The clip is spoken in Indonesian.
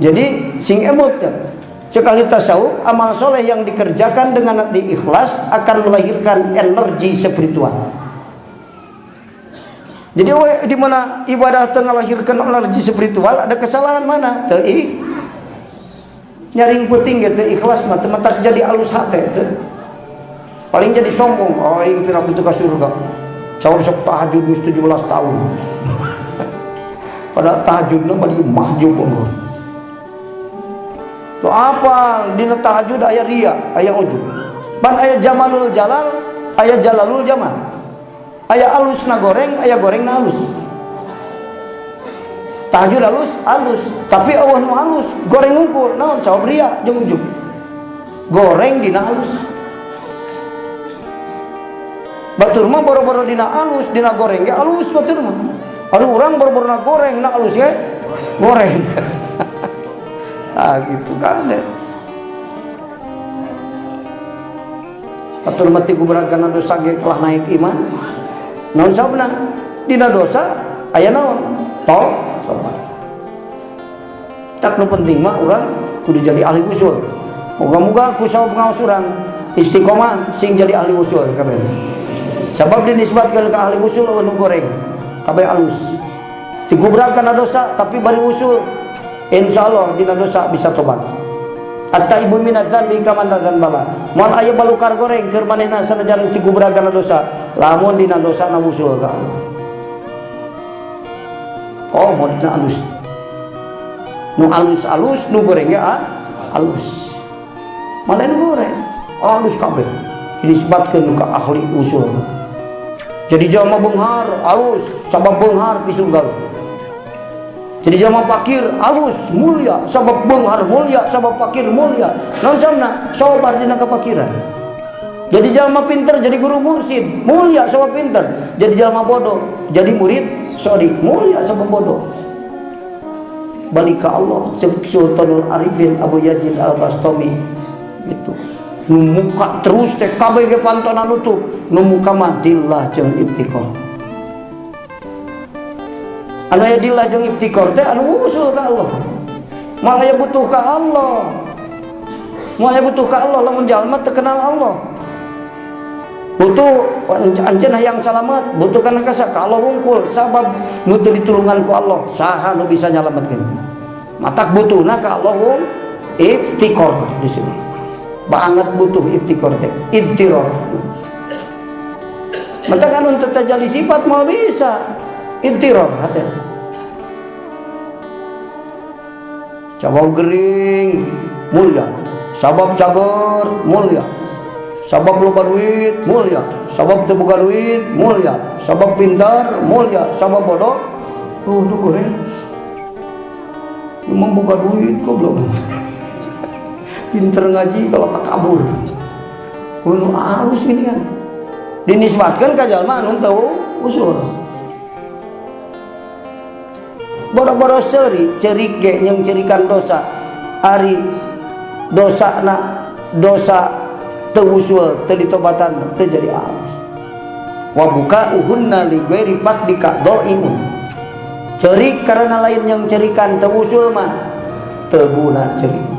Jadi sing emut ya. Sekali tasawuf, amal soleh yang dikerjakan dengan hati ikhlas akan melahirkan energi spiritual. Jadi di mana ibadah tengah lahirkan energi spiritual, ada kesalahan mana? Teu nyaring puting gitu ikhlas mah tementak jadi alus hate teu. Paling jadi sombong, oh ini pira kitu ka surga. Saur sok tahajud 17 tahun. Padahal tahajudna bari mahjub umur. Tuh apa dina tahajud aya ria, aya ujub. Ban aya jamalul jalal, aya jalalul jamal. Aya alusna goreng, aya gorengna alus. Tahajud alus, tapi Allah nu alus, goreng ngungkul, naon saob ria jeung ujub. Goreng dina alus. Batur mah boro-boro dina alus, dina goreng ge alus batur mah. Anu urang boro-boro na goreng, na alus ge goreng. Ah gitu kan. Batur mati kuberagana dosa ge telah naik iman. Naon sabna? Dina dosa aya naon? Tobat. Tak nu penting mah urang kudu jadi ahli usul. Moga-moga ku saos ngaos urang istiqomah sing jadi ahli usul kabeh. Sabab dinisbatkeun ka ahli usul nu goreng kabeh alus. Digubrakan dosa tapi bari usul. Insyaallah dina dosa bisa tobat. At-taibu minadz dzanbi kaman dzan bala. Moal aya balukar goreng keur manehna sanajan digubrakan dosa, lamun dina dosa na usul ka Allah. Oh, modna alus. Nu alus-alus nu goreng ge alus. Malah nu goreng alus kabeh. Dinisbatkeun ka ahli usul. Jadi jalma beunghar alus, sabab beunghar pisun gaul. Jadi jalma fakir alus mulia, sabab beunghar mulia, sabab fakir mulia. Naon sabna? Sabar dina kafakiran. Jadi jalma pinter jadi guru mursyid, mulia sabab pinter. Jadi jalma bodoh, jadi murid sodik, mulia sabab bodoh. Balik ke Allah, Sultanul Arifin Abu Yazid Al-Bastami gitu. Nu muka terus teh kabeh ge pantona nutup, nu muka mah dillah jeung iftikar. Anu aya dillah jeung iftikar teh anu usul ka Allah. Moal aya butuh ka Allah. Moal aya butuh ka Allah lamun jalma teu kenal Allah. Butuh anjeun hayang salamet, butuh kana ka Allah wungkul sabab nu teu ditulungan ku Allah, saha nu bisa nyalametkeun. Matak butuhna ka Allah iftikar di sini. Banget butuh iftikar teh idtiror. Mata kan untuk tajali sifat mau bisa idtiror hati. Cabau gering mulia, sabab cager mulia, sabab loba duit mulia, sabab teu boga duit mulia, sabab pintar mulia, sabab bodoh nu goreng. Emang boga duit goblok. Pinter ngaji kalau tak kabur. Unu halus ini kan. Dinisbatkan ka jalma anu teu usul. Boro-boro seuri cerik ge yang cerikan dosa. Ari dosana dosa teu usul, teu ditobatan, teu jadi halus. Wa buka uhunna li ghairi faqdika dhaimun. Cerik karena lain yang cerikan teu usul mah teu guna cerik.